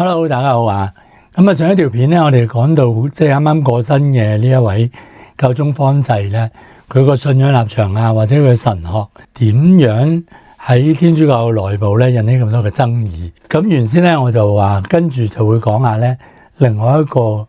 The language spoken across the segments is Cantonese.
Hello，大家好啊！咁上一條片咧，我哋講到即係啱啱過身嘅呢一位教宗方濟咧，佢個信仰立場啊，或者佢嘅神學點樣喺天主教內部咧引起咁多嘅爭議。咁原先咧我就話跟住就會講下咧，另外一個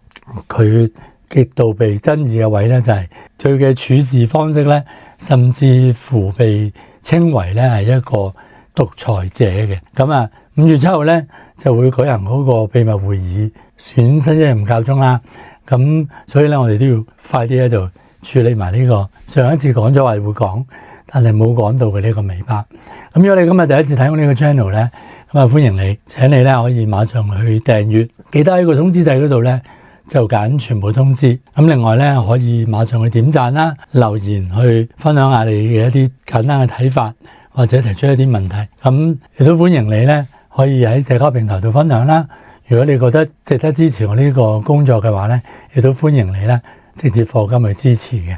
佢極度被爭議嘅位咧，就係佢嘅處事方式咧，甚至乎被稱為咧係一個獨裁者嘅。咁啊，5月7號咧就會舉行嗰個秘密會議，選新一任教宗啦。咁所以咧，我哋都要快啲咧就處理埋呢個上一次講咗話會講，但係冇講到嘅呢個尾巴。咁如果你今日第一次睇我呢個 channel 咧，咁啊歡迎你，請你咧可以馬上去訂閱，記得喺個通知掣嗰度咧就揀全部通知。咁另外咧可以馬上去點讚啦、留言去分享下你嘅一啲簡單嘅睇法，或者提出一啲問題。咁亦都歡迎你咧可以喺社交平台度分享啦。如果你覺得值得支持我呢個工作嘅話咧，亦都歡迎你咧直接課金去支持嘅。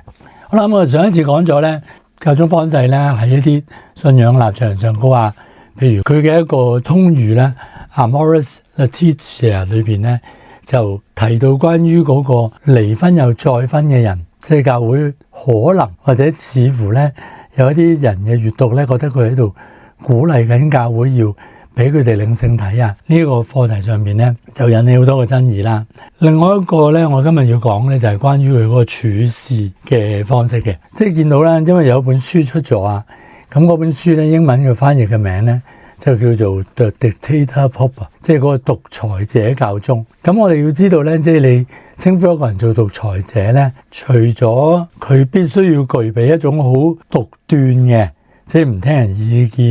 好啦，咁我上一次講咗咧，教宗方濟咧喺一啲信仰立場上高啊，譬如佢嘅一個通諭咧，Amoris Laetitia 裏邊咧就提到關於嗰個離婚又再婚嘅人，即係教會可能或者似乎咧有一啲人嘅閱讀咧，覺得佢喺度鼓勵緊教會要俾佢哋領聖體啊！呢個課題上面咧就引起好多嘅爭議啦。另外一個咧，我今日要講咧就係關於佢嗰個處事嘅方式嘅，即係見到咧，因為有一本書出咗啊，咁嗰本書咧英文嘅翻譯嘅名咧就叫做 The Dictator Pope， 即係嗰個獨裁者教宗。咁我哋要知道咧，即係你稱呼一個人做獨裁者咧，除咗佢必須要具備一種好獨斷嘅，即係唔聽人意見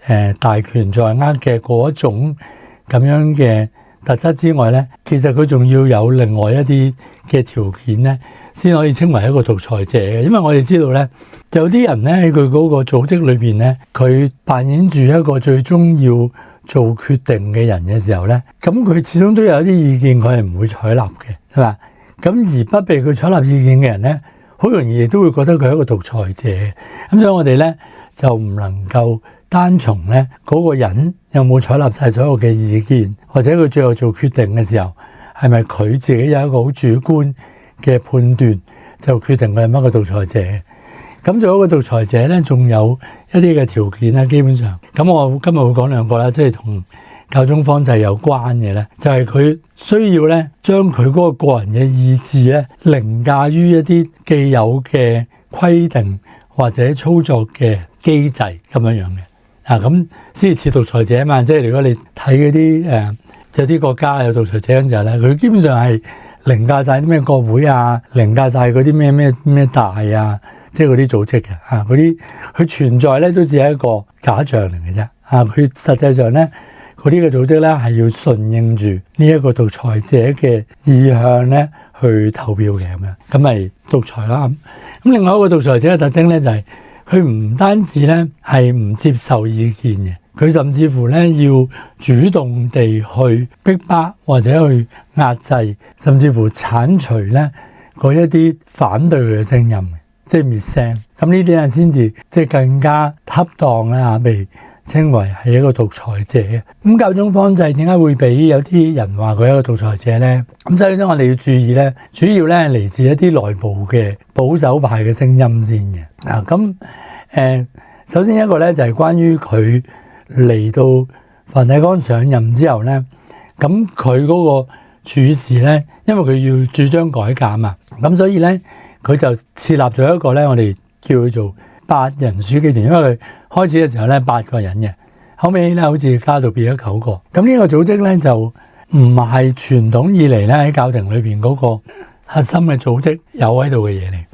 嘅，大權在握嘅嗰種咁樣嘅特質之外咧，其實佢仲要有另外一啲嘅條件咧，先可以稱為一個獨裁者嘅。因為我哋知道咧，有啲人咧喺佢嗰個組織裏邊咧，佢扮演住一個最終要做決定嘅人嘅時候咧，咁佢始終都有一啲意見，佢係唔會採納嘅，係嘛？咁而不被佢採納意見嘅人咧，好容易亦都會覺得佢係一個獨裁者。咁所以我哋咧就唔能夠單從咧嗰個人有冇採納晒所有嘅意見，或者佢最後做決定嘅時候係咪佢自己有一個好主觀嘅判斷就決定佢係乜個獨裁者。咁做一個獨裁者咧，仲有一啲嘅條件啦，基本上。咁我今日會講兩個啦，即係同教宗方濟有關嘅咧，就係佢需要咧將佢嗰個人嘅意志咧凌駕於一啲既有嘅規定或者操作嘅機制咁樣樣嘅。咁先至似獨裁者啊嘛，即係如果你睇嗰啲有啲國家有獨裁者嘅時候咧，佢基本上係凌駕晒啲咩國會啊，凌駕晒嗰啲咩大啊，即係嗰啲組織嘅嗰啲佢存在咧都只係一個假象嚟嘅啫。佢實際上咧嗰啲嘅組織咧係要順應住呢一個獨裁者嘅意向咧去投票嘅咁樣，咁咪獨裁啦。咁另外一個獨裁者嘅特徵咧就係佢唔單止咧係唔接受意見嘅，佢甚至乎咧要主動地去逼迫或者去壓制，甚至乎剷除咧嗰一啲反對佢嘅聲音，即係滅聲。咁呢啲人先至即係更加恰當啦，被稱為係一個獨裁者。咁教宗方濟點解會俾有啲人話佢係一個獨裁者咧？咁所以咧我哋要注意咧，主要咧係嚟自一啲內部嘅保守派嘅聲音先嘅。首先一個咧就係關於佢嚟到梵蒂岡上任之後咧，咁佢嗰個處事咧，因為佢要主張改革嘛，咁所以咧佢就設立咗一個咧，我哋叫佢做8人書記團，因為佢開始嘅時候咧8個人嘅，後尾咧好似加到變咗9個。咁呢個組織咧就唔係傳統以嚟咧喺教廷裏邊嗰個核心嘅組織有喺度嘅嘢嚟。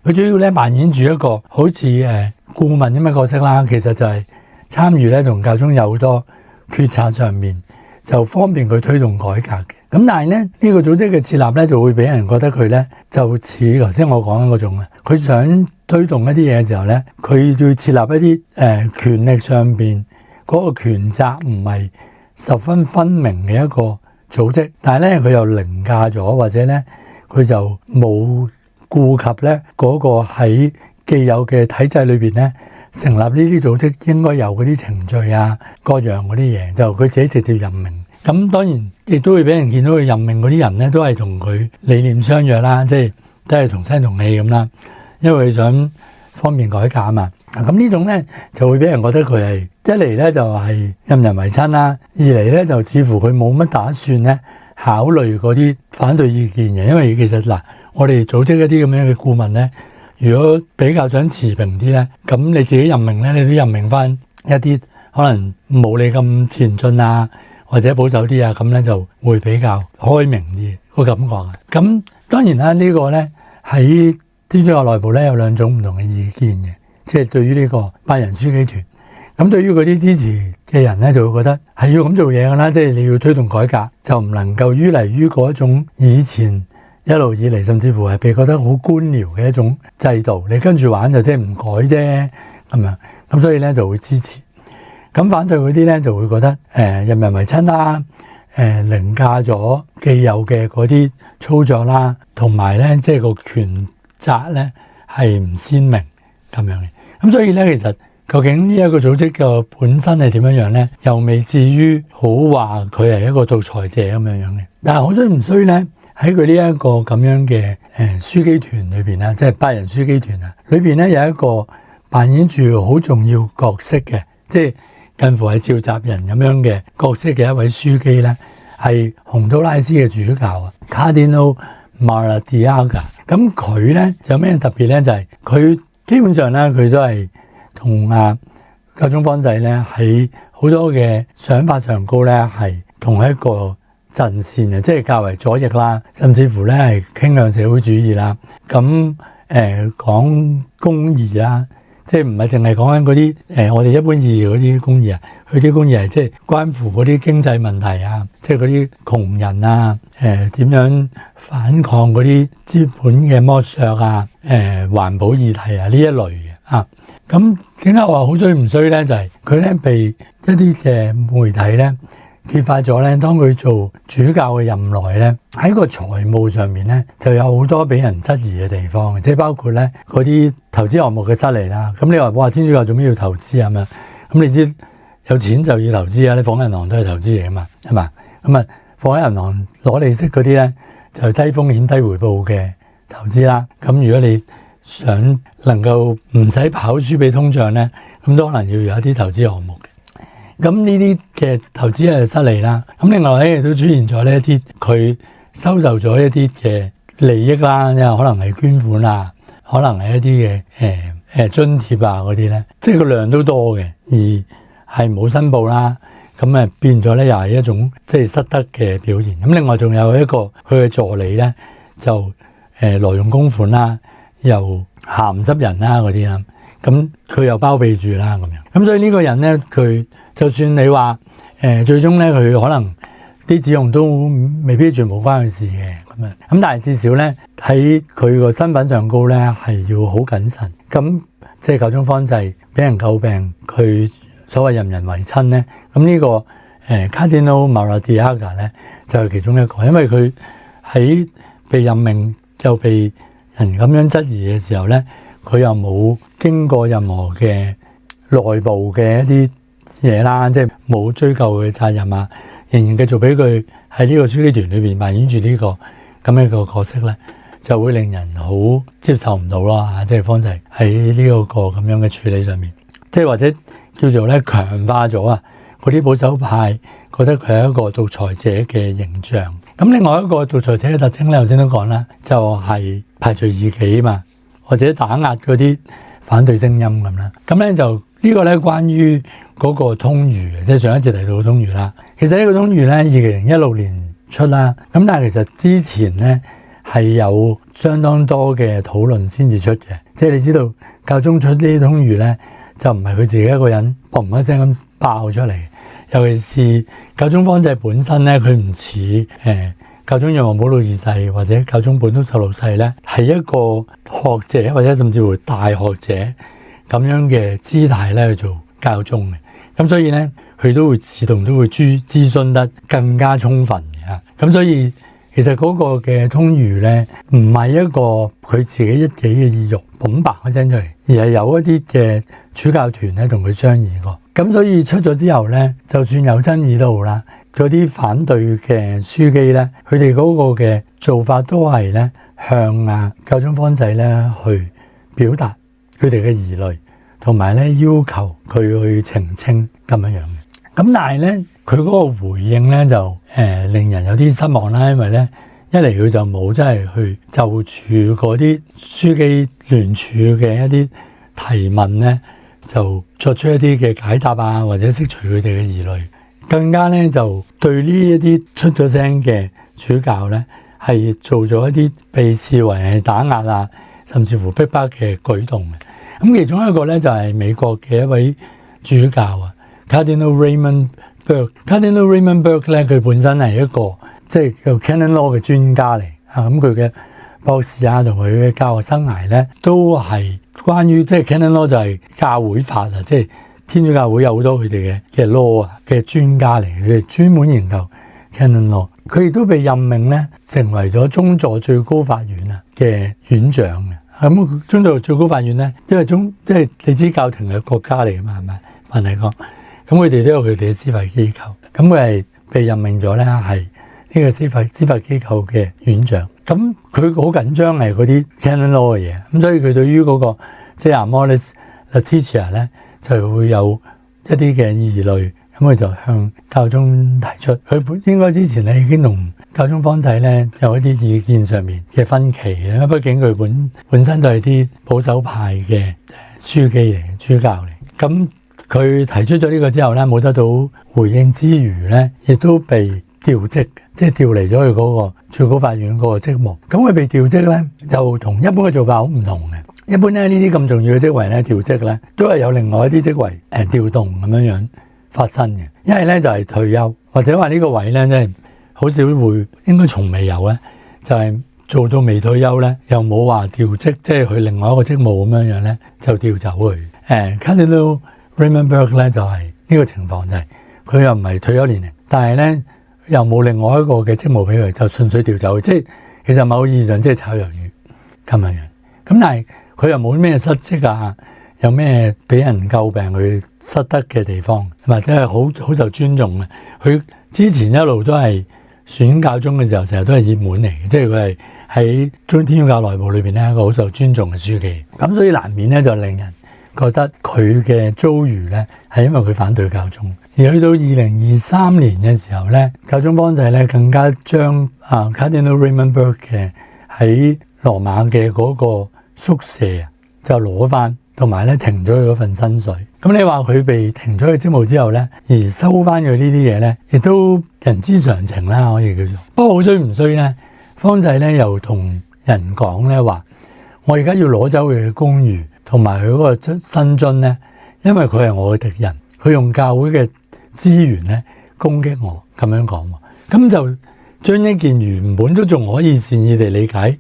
佢主要咧扮演住一個好似顧問咁嘅角色啦，其實就係參與咧同教宗有好多決策上面，就方便佢推動改革嘅。咁但係咧呢個組織嘅設立咧就會俾人覺得佢咧就似頭先我講嘅嗰種咧，佢想推動一啲嘢嘅時候咧，佢要設立一啲權力上邊嗰個權責唔係十分分明嘅一個組織，但係咧佢又凌駕咗，或者咧佢就冇顧及咧嗰個喺既有嘅體制裏邊咧成立呢啲組織應該有嗰啲程序啊各樣嗰啲嘢，就佢自己直接任命。咁當然亦都會俾人見到佢任命嗰啲人咧，都係同佢理念相若啦，即係都係同聲同氣咁啦，因為佢想方便改革啊嘛。咁呢種咧就會俾人覺得佢係一嚟咧就係任人唯親啦，二嚟咧就似乎佢冇乜打算咧考慮嗰啲反對意見嘅，因為其實嗱，我哋組織一啲咁樣嘅顧問咧，如果比較想持平啲咧，咁你自己任命咧，你都任命翻一啲可能冇你咁前進啊，或者保守啲啊，咁咧就會比較開明啲個感覺啊。咁當然啦，呢個咧喺天主教內部咧有兩種唔同嘅意見嘅，即係對於呢個百人樞機團。咁對於嗰啲支持嘅人咧，就會覺得係要咁做嘢㗎啦，即係你要推動改革，就唔能夠於嚟於嗰種以前一路以嚟，甚至乎係被覺得好官僚嘅一種制度，你跟住玩就即係唔改啫咁樣。咁所以咧就會支持。咁反對嗰啲咧就會覺得任人唯親啦，凌駕咗既有嘅嗰啲操作啦，同埋咧即係個權責咧係唔鮮明咁樣嘅。咁所以咧其實究竟呢一個組織嘅本身係點樣咧，又未至於好話佢係一個獨裁者咁樣嘅。但係好衰唔衰咧？喺佢呢一個咁樣嘅樞機團裏邊啦，即係百人樞機團啊，裏邊咧有一個扮演住好重要角色嘅，即係近乎係召集人咁樣嘅角色嘅一位樞機咧，係洪都拉斯嘅主教啊 Cardinal Maradiaga。咁佢咧有咩特別咧？就係佢基本上咧佢都係同教宗方濟咧喺好多嘅想法上高咧係同一個陣線嘅，即係較為左翼啦，甚至乎咧係傾向社會主義啦。咁講公義啦，即係唔係淨係講緊嗰啲我哋一般意義嗰啲公義啊，佢啲公義係即係關乎嗰啲經濟問題啊，即係嗰啲窮人啊，點樣反抗嗰啲資本嘅剝削啊，環保議題啊呢一類嘅啊。咁點解話好衰唔衰咧？就係佢咧被一啲嘅媒體咧揭發咗咧，當佢做主教嘅任內咧，喺個財務上面咧就有好多俾人質疑嘅地方，即係包括咧嗰啲投資項目嘅失利啦。咁你話哇，天主教做咩要投資啊？咁你知有錢就要投資啊，你放喺銀行都係投資嚟噶嘛，係嘛？咁啊放喺銀行攞利息嗰啲咧就係低風險低回報嘅投資啦。咁如果你想能夠唔使跑輸俾通脹咧，咁都可能要有一啲投資項目嘅。咁呢啲嘅投資係失利啦。咁另外咧亦都出現咗呢一啲佢收受咗一啲嘅利益啦，因為可能係捐款啊，可能係一啲嘅津貼啊嗰啲咧，即係個量都多嘅，而係冇申報啦。咁變咗咧又係一種即係失德嘅表現。咁另外仲有一個佢嘅助理咧就挪用公款啦，又鹹濕人啦嗰啲啦，咁佢又包庇住啦咁樣。咁所以呢個人咧，佢就算你話最終咧，佢可能啲指控都未必全部關佢事嘅咁樣。咁但係至少咧喺佢個身份上高咧係要好謹慎。咁即係教宗方濟俾人詬病，佢所謂任人唯親咧。咁呢個Cardinal Maradiaga 咧就係其中一個，因為佢喺被任命又被人咁樣質疑嘅時候咧，佢又冇經過任何嘅內部嘅一啲嘢啦，即係冇追究佢嘅責任啊，仍然繼續俾佢喺呢個樞機團裏邊扮演住呢個咁樣嘅角色咧，就會令人好接受唔到咯嚇。即係方濟喺呢一個咁樣嘅處理上面，即係或者叫做咧強化咗啊嗰啲保守派覺得佢係一個獨裁者嘅形象。咁另外一個獨裁者嘅特徵咧，頭先都講啦，就係排除異己嘛，或者打壓嗰啲反對聲音咁啦。咁咧就呢個咧關於嗰個通諭，即係上一節提到嘅通諭啦。其實呢個通諭咧2016年出啦，咁但係其實之前咧係有相當多嘅討論先至出嘅。即係你知道教宗出呢啲通諭咧，就唔係佢自己一個人嘣一聲咁爆出嚟。尤其是教宗方濟本身咧，佢唔似教宗若望保祿二世或者教宗本篤十六世咧，係一個學者或者甚至乎大學者咁樣嘅姿態咧去做教宗嘅。咁所以咧，佢都會自動都會諮詢得更加充分嘅嚇。咁所以其實嗰個嘅通諭咧，唔係一個佢自己一己嘅意欲嘣白一聲出嚟，而係有一啲嘅主教團咧同佢商議過。咁所以出咗之後咧，就算有爭議都好啦，嗰啲反對嘅樞機咧，佢哋嗰個嘅做法都係咧向教宗方濟咧去表達佢哋嘅疑慮，同埋咧要求佢去澄清咁樣嘅。咁但係咧佢嗰個回應咧就令人有啲失望啦，因為咧一嚟佢就冇真係去就住嗰啲樞機聯署嘅一啲提問咧，就作出一啲嘅解答啊，或者釋除佢哋嘅疑慮。更加咧就對呢一啲出咗聲嘅主教咧，係做咗一啲被視為係打壓啊，甚至乎逼迫嘅舉動嘅。咁其中一個咧就係美國嘅一位主教Cardinal Raymond Burke。Cardinal Raymond Burke 咧，佢本身係一個即係叫 Canon Law 嘅專家嚟咁佢嘅博士同佢嘅教學生涯咧，都係關於即係 Canon Law 就係教會法即係天主教會有好多佢哋嘅 law 嘅專家嚟，佢哋專門研究 Canon Law。佢亦都被任命咧，成為咗宗座最高法院嘅院長嘅。咁宗座最高法院咧，因為即係你知教廷嘅國家嚟㗎嘛，係咪？凡係講，咁佢哋都有佢哋嘅司法機構。咁佢係被任命咗咧，係呢個司法機構嘅院長。咁佢好緊張係嗰啲 Canon Law 嘅嘢，咁所以佢對於嗰個即係 Amoris Laetitia 咧，就會有一啲嘅疑慮，咁佢就向教宗提出，佢應該之前咧已經同教宗方濟咧有一啲意見上面嘅分歧嘅，畢竟佢本身都係啲保守派嘅樞機嚟，主教嚟。咁佢提出咗呢個之後咧，冇得到回應之餘咧，亦都被調職，即係調離咗佢嗰個最高法院嗰個職務。咁佢被調職咧，就同一般嘅做法好唔同嘅。一般咧呢啲咁重要嘅職位咧調職咧，都係有另外一啲職位調動咁樣發生嘅。一係咧就係退休，或者話呢個位咧即係好少會，應該從未有咧，就係做到未退休咧，又冇話調職，即係去另外一個職務咁樣咧就調走佢。Cardinal Raymond Burke 咧就係呢個情況，就係佢又唔係退休年齡，但係咧又冇另外一個嘅職務俾佢，就純粹調走佢。即係其實某意義上即係炒魷魚咁樣。咁但係佢又冇咩失職啊，有咩俾人詬病佢失德嘅地方，或者係好受尊重嘅。佢之前一路都係選教宗嘅時候，成日都係熱門嚟嘅，即係佢係喺中天主教內部裏邊咧一個好受尊重嘅樞機。咁所以難免咧就令人覺得佢嘅遭遇咧係因為佢反對教宗。而去到2023年嘅時候咧，教宗方濟咧更加將Cardinal Raymond Burke 嘅喺羅馬嘅嗰個宿舍就攞翻，同埋咧停咗佢嗰份薪水。咁你話佢被停咗佢職務之後咧，而收翻佢呢啲嘢咧，亦都人之常情啦，可以叫做。不過好衰唔衰咧，方濟咧又同人講咧話，我而家要攞走佢嘅公寓同埋佢嗰個薪津咧，因為佢係我嘅敵人，佢用教會嘅資源咧攻擊我，咁樣講。咁就將一件原本都仲可以善意地理解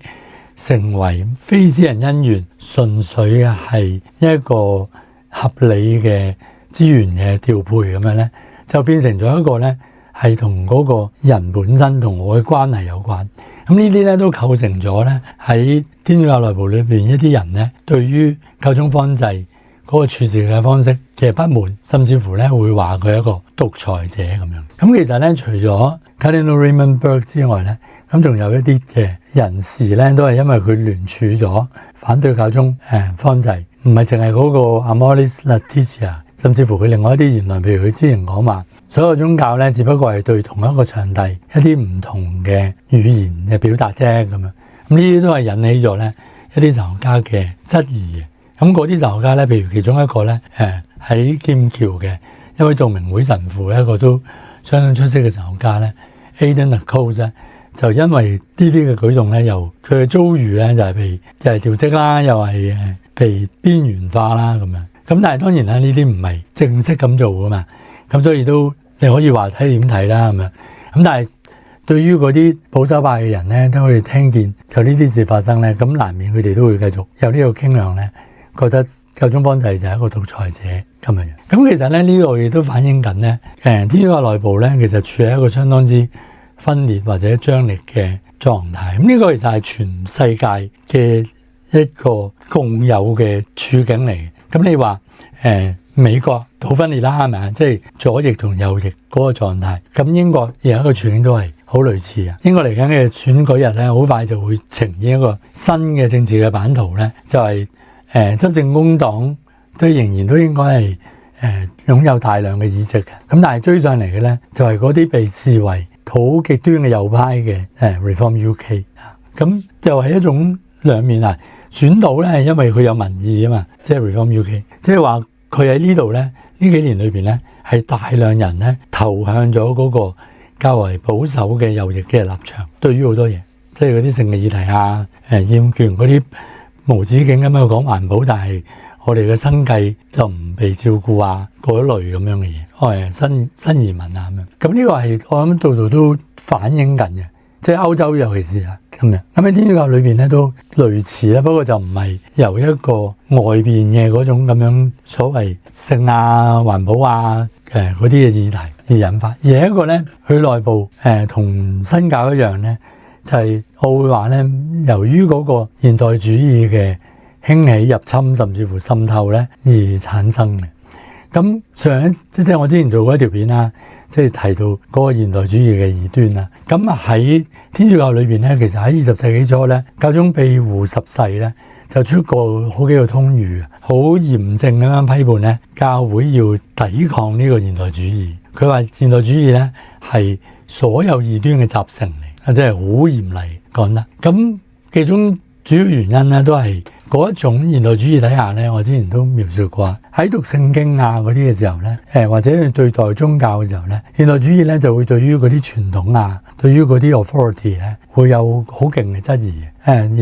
成為非私人恩怨，純粹係一個合理嘅資源嘅調配咁樣咧，就變成咗一個咧係同嗰個人本身同我嘅關係有關。咁呢啲咧都構成咗咧喺天主教內部裏邊一啲人咧對於教宗方濟嗰個處事嘅方式嘅不滿，甚至乎咧會話佢係一個獨裁者咁樣。咁其實咧除咗 Cardinal Raymond Burke 之外咧，咁仲有一啲嘅人士咧都係因為佢聯署咗反對教宗方濟，唔係淨係嗰個 Amoris Laetitia， 甚至乎佢另外一啲言論，譬如佢之前講話所有宗教咧只不過係對同一個上帝一啲唔同嘅語言嘅表達啫咁樣。咁呢啲都係引起咗咧一啲神學家嘅質疑嘅。咁嗰啲神學家咧，譬如其中一個咧喺劍橋嘅一位道明會神父，一個都相當出色嘅神學家咧 Aidan Nichols 咧，就因為呢啲嘅舉動咧，由佢嘅遭遇咧就係調職啦，又係被邊緣化啦咁樣。咁但係當然啦，呢啲唔係正式咁做噶嘛，咁所以都你可以話睇點睇啦咁樣。咁但係對於嗰啲保守派嘅人咧，都可以聽見有呢啲事發生咧，咁難免佢哋都會繼續有呢個傾向咧，覺得教宗方濟就係一個獨裁者咁樣。咁其實咧呢個亦都反映緊咧，天主教內部咧其實處喺一個相當之分裂或者張力嘅狀態。咁呢個其實係全世界嘅一個共有嘅處境嚟。咁你話美國好分裂啦，係咪啊？即係左翼同右翼嗰個狀態。咁英國而家個處境都係好類似啊。英國嚟緊嘅選舉日咧，好快就會呈現一個新嘅政治嘅版圖咧，就係執政工黨都仍然都應該係擁有大量嘅議席嘅。咁但係追上嚟嘅咧，就係嗰啲被視為好極端嘅右派嘅Reform UK 啊。咁就係一種兩面啊。選到咧係因為佢有民意啊嘛，即係 Reform UK， 即係話佢喺呢度咧呢幾年裏邊咧係大量人咧投向咗嗰個較為保守嘅右翼嘅立場，對於好多嘢，即係嗰啲性嘅議題啊，厭權嗰啲無止境咁樣講環保，但係我哋嘅生計就唔被照顧啊，嗰類咁樣嘅嘢，新移民啊咁樣，咁呢個係我諗度度都反映緊嘅。即係歐洲尤其是啊咁樣，咁喺天主教裏邊咧都類似啦，不過就唔係由一個外邊嘅嗰種咁樣所謂性啊、環保啊嗰啲嘅議題而引發，而係一個咧佢內部同新教一樣咧，就係我會話咧，由於嗰個現代主義嘅興起、入侵甚至乎滲透咧而產生嘅。咁即係我之前做過一條片啦。即係提到嗰個現代主義嘅異端啦，咁喺天主教裏邊咧，其實喺20世紀初咧，教宗庇護十世咧就出過好幾個通諭，好嚴正咁樣批判咧教會要抵抗呢個現代主義。佢話現代主義咧係所有異端嘅集成嚟，即係好嚴厲講得。咁其中主要原因咧都係嗰一種現代主義底下咧，我之前都描述過，喺讀聖經啊嗰啲嘅時候咧，或者去對待宗教嘅時候咧，現代主義咧就會對於嗰啲傳統啊，對於嗰啲 authority 咧，會有好勁嘅質疑，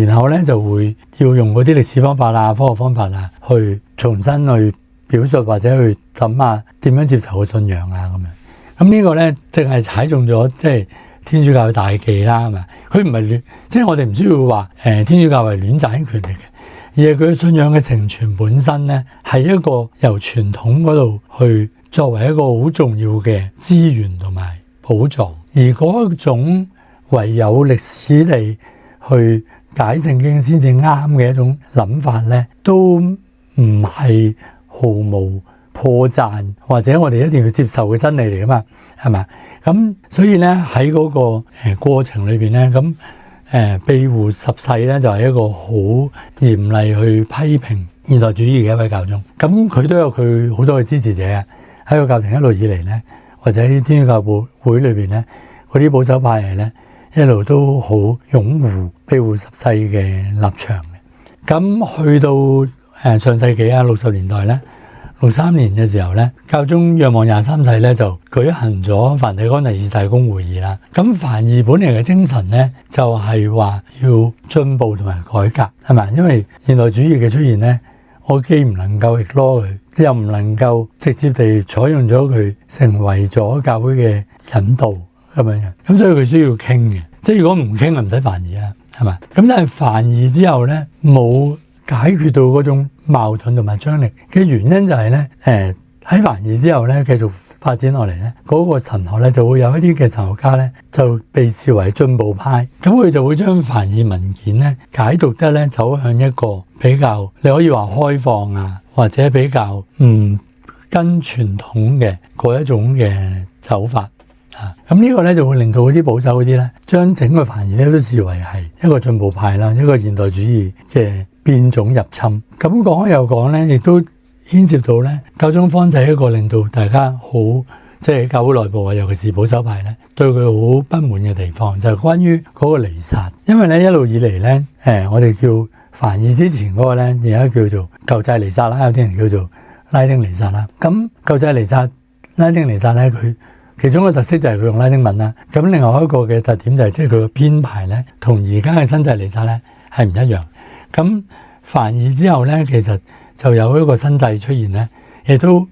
然後咧就會要用嗰啲歷史方法啊、科學方法啊，去重新去表述或者去諗下點樣接受個信仰啊咁樣。咁呢個咧淨係踩中咗即係天主教嘅大忌啦，係咪？佢唔係亂，即係我哋唔需要話天主教係亂賺權力嘅。而係佢嘅信仰嘅承傳本身咧，係一個由傳統嗰度去作為一個好重要嘅資源同埋寶藏，而嗰種唯有歷史地去解聖經先至啱嘅一種諗法咧，都唔係毫無破綻或者我哋一定要接受嘅真理嚟噶嘛，係咪？咁所以咧喺嗰個過程裏邊咧，咁庇護十世咧就係一個好嚴厲去批評現代主義嘅一位教宗。咁佢都有佢好多嘅支持者啊，喺個教廷一路以嚟咧，或者喺天主教會裏邊咧，嗰啲保守派系咧一路都好擁護庇護十世嘅立場嘅。咁去到上世紀啊60年代咧，63年嘅時候咧，教宗若望23世咧就舉行咗梵蒂岡第二大公會議啦。咁梵二本嚟嘅精神咧，就係話要進步同埋改革，係咪？因為現代主義嘅出現咧，我既唔能夠 ignore 佢，又唔能夠直接地採用咗佢成為咗教會嘅引導咁樣。咁所以佢需要傾嘅，即係如果唔傾，唔使梵二啊，係咪？咁但係梵二之後咧，冇解決到嗰種矛盾同埋張力嘅原因就係咧，喺梵二之後咧，繼續發展落嚟咧，嗰個神學咧就會有一啲嘅神學家咧就被視為進步派，咁佢就會將梵二文件咧解讀得咧走向一個比較你可以話開放啊，或者比較唔跟傳統嘅嗰一種嘅走法啊。咁呢個咧就會令到嗰啲保守嗰啲咧，將整個梵二咧都視為係一個進步派啦，一個現代主義嘅變種入侵。咁講開又講咧，亦都牽涉到咧教宗方濟一個令到大家好即係教會內部啊，尤其是保守派咧對佢好不滿嘅地方，就係關於嗰個彌撒。因為咧一路以嚟咧，我哋叫梵二之前嗰個咧，而家叫做舊制彌撒啦，有啲人叫做拉丁彌撒啦。咁舊制彌撒、拉丁彌撒咧，佢其中嘅特色就係佢用拉丁文啦。咁另外一個嘅特點就係即係佢嘅編排咧，同而家嘅新制彌撒咧係唔一樣。咁梵二之後咧，其實就有一個新制出現咧，亦都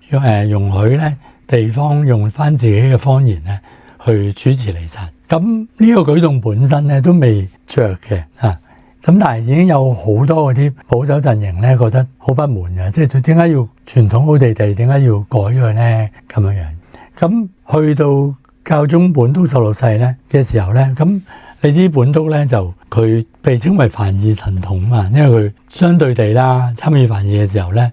容許咧地方用翻自己嘅方言咧去主持彌撒。咁呢個舉動本身咧都未着嘅啊，咁但係已經有好多嗰啲保守陣營咧覺得好不滿嘅，即係佢點解要傳統好地地，點解要改佢咧咁樣樣？咁去到教宗本篤16世咧嘅時候咧，咁你知本篤咧就佢被稱為梵二神童嘛，因為佢相對地啦參與梵二嘅時候咧，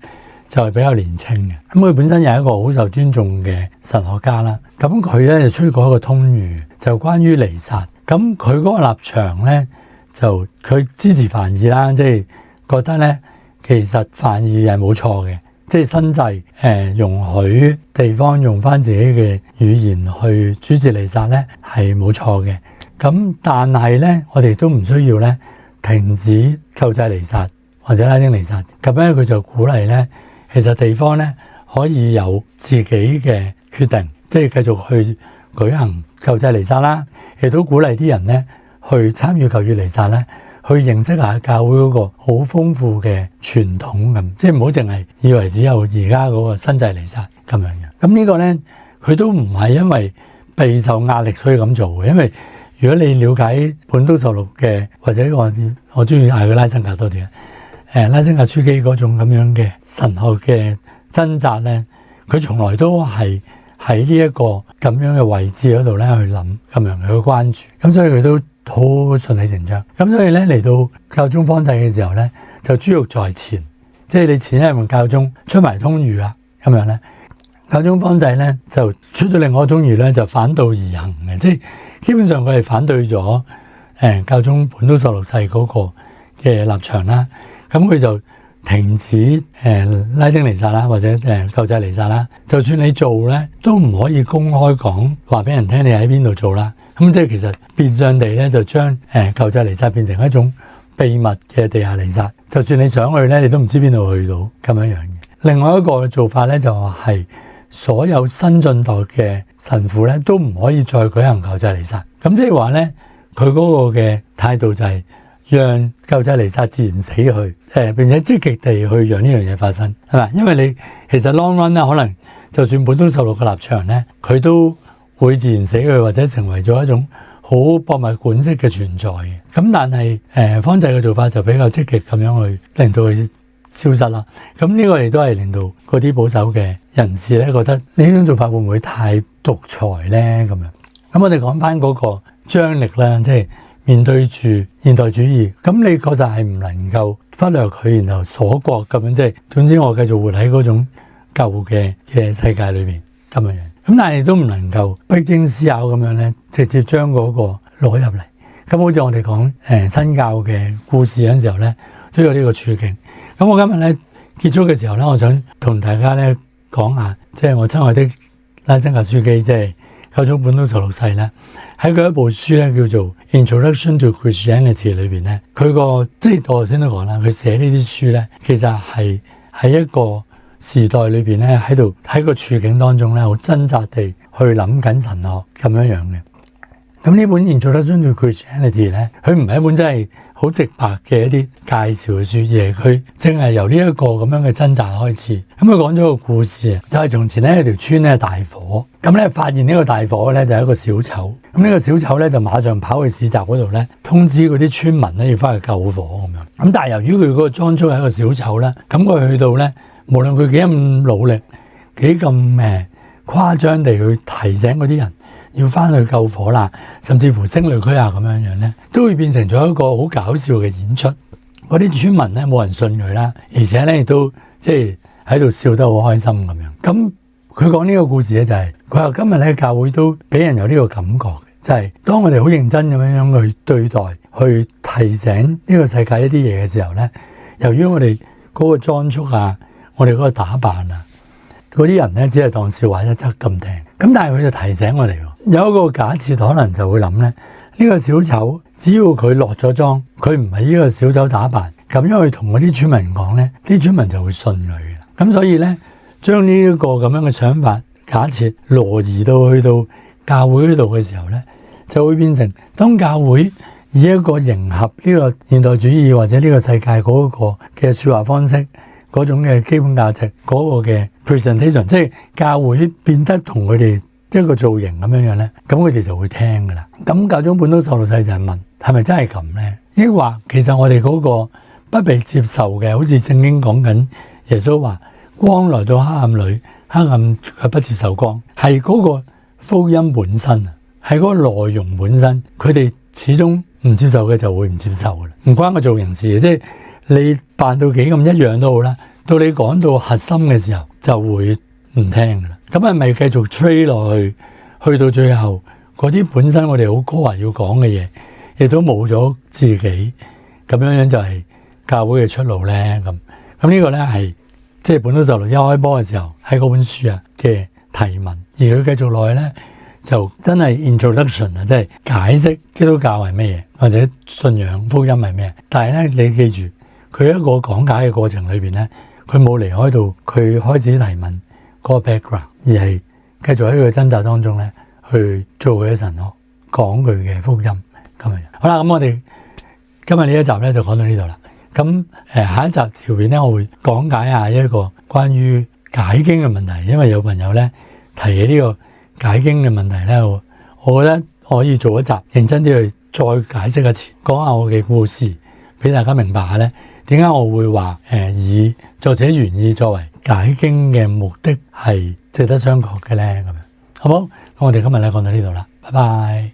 就係比較年輕嘅。咁佢本身又係一個好受尊重嘅神學家啦。咁佢咧就出過一個通諭，就關於彌撒。咁佢嗰個立場咧，就佢支持梵二啦，即係覺得咧其實梵二係冇錯嘅，即係新制容許地方用翻自己嘅語言去主持彌撒咧係冇錯嘅。咁但係咧，我哋都唔需要咧停止救濟彌撒或者拉丁彌撒。咁咧佢就鼓勵咧，其實地方咧可以有自己嘅決定，即係繼續去舉行救濟彌撒啦，亦都鼓勵啲人咧去參與救濟彌撒咧，去認識下教會嗰個好豐富嘅傳統咁，即係唔好淨係以為只有而家嗰個新制彌撒咁樣嘅。咁呢個咧，佢都唔係因為備受壓力所以咁做嘅，因為如果你了解本篤十六嘅，或者我中意嗌佢拉辛格多啲拉辛格樞機嗰種咁樣嘅神學嘅掙扎咧，佢從來都係喺呢一個咁樣嘅位置嗰度咧去諗咁樣去關注，咁所以佢都好順理成章。咁所以咧嚟到教宗方濟嘅時候咧，就珠玉在前，即係你前一任教宗出埋通諭啦，咁樣咧，教宗方濟咧就出咗另外一個通諭咧，就反道而行嘅，即係基本上佢係反對咗教宗本篤十六世嗰個嘅立場啦。咁佢就停止拉丁彌撒啦，或者救濟彌撒啦。就算你做咧，都唔可以公開講話俾人聽你喺邊度做啦。咁即係其實變相地咧，就將救濟彌撒變成一種秘密嘅地下彌撒。就算你想去咧，你都唔知邊度去到咁樣樣嘅。另外一個做法咧，就係所有新晉代嘅神父咧，都唔可以再舉行救濟彌撒。咁即係話咧，佢嗰個嘅態度就係讓救濟彌撒自然死去，並且積極地去讓呢樣嘢發生，係咪？因為你其實 long run 啦，可能就算本篤十六嘅立場咧，佢都會自然死去，或者成為咗一種好博物館式嘅存在嘅。咁但係方濟嘅做法就比較積極咁樣去令到佢消失啦。咁呢個亦都係令到嗰啲保守嘅人士咧覺得呢種做法會唔會太獨裁咧？咁樣。咁我哋講翻嗰個張力啦，即係面對住現代主義，咁你確實係唔能夠忽略佢，然後鎖國咁樣，即係總之我繼續活喺嗰種舊嘅世界裏邊咁樣。咁但係都唔能夠不經思考咁樣咧，直接將嗰個攞入嚟。咁好似我哋講新教嘅故事嗰陣時候咧，都有呢個處境。咁我今日咧結束嘅時候咧，我想同大家咧講下，即係我親愛的拉辛格樞機，即係教宗本篤十六世咧，喺佢一部書咧叫做《Introduction to Christianity》裏邊咧，佢個即係我頭先都講啦，佢寫呢啲書咧，其實係喺一個時代裏邊咧，喺個處境當中咧，好掙扎地去諗緊神學咁樣樣嘅。咁呢本《Introduction to Christianity》咧，佢唔係一本真係好直白嘅一啲介紹嘅書，而係佢正係由呢一個咁樣嘅掙扎開始。咁佢講咗個故事啊，就係從前咧有條村咧大火，咁咧發現呢個大火咧就係一個小丑，咁呢個小丑咧就馬上跑去市集嗰度咧通知嗰啲村民咧要翻去救火咁樣。咁但係由於佢嗰個裝束係一個小丑咧，咁佢去到咧，無論佢幾咁努力，幾咁誇張地去提醒嗰啲人要翻去救火啦，甚至乎聲淚俱下咁樣樣咧，都會變成咗一個好搞笑嘅演出。嗰啲村民咧冇人信佢啦，而且咧亦都即係喺度笑得好開心咁樣。咁佢講呢個故事咧就係佢話今日咧教會都俾人有呢個感覺，就係當我哋好認真咁樣樣去對待、去提醒呢個世界一啲嘢嘅時候咧，由於我哋嗰個裝束啊，我哋嗰個打扮啊，嗰啲人咧只係當笑話一則咁聽。咁但係佢就提醒我哋，有一個假設可能就會諗咧，呢個小丑只要佢落咗妝，佢唔係呢個小丑打扮，咁樣去同嗰啲村民講咧，啲村民就會信佢嘅。咁所以咧，將呢一個咁樣嘅想法假設挪移到去到教會嗰度嘅時候咧，就會變成當教會以一個迎合呢個現代主義或者呢個世界嗰個嘅說話方式，嗰種嘅基本價值嗰個嘅 presentation， 即係教會變得同佢哋一個造型咁樣樣咧，咁佢哋就會聽噶啦。咁教宗本篤十六世就係問，係咪真係咁咧？抑或其實我哋嗰個不被接受嘅，好似聖經講緊耶穌話，光來到黑暗裏，黑暗卻不接受光，係嗰個福音本身啊，係嗰個內容本身，佢哋始終唔接受嘅就會唔接受噶啦，唔關個造型事嘅，即係你扮到幾咁一樣都好啦，到你講到核心嘅時候就會唔聽噶啦。咁係咪繼續吹落去，去到最後嗰啲本身我哋好高華要講嘅嘢，亦都冇咗自己，咁樣就係教會嘅出路咧？咁呢個咧係即係本土就一開波嘅時候喺嗰本書啊嘅提問，而佢繼續落去咧就真係 introduction 啊，即係解釋基督教係咩嘢，或者信仰福音係咩。但係咧你記住，佢一個講解嘅過程裏邊咧，佢冇離開到佢開始提問嗰個 background， 而係繼續喺佢嘅掙扎當中咧去做佢嘅神學，講佢嘅福音咁樣。好啦，咁我哋今日呢一集咧就講到呢度啦。咁下一集條片咧，我會講解下一個關於解經嘅問題，因為有朋友咧提起呢個解經嘅問題咧，我覺得可以做一集認真啲去再解釋一次，講下我嘅故事俾大家明白下咧，點解我會話以作者原意作為解經嘅目的係值得商榷嘅咧？咁樣好唔好？咁我哋今日咧講到呢度啦，拜拜。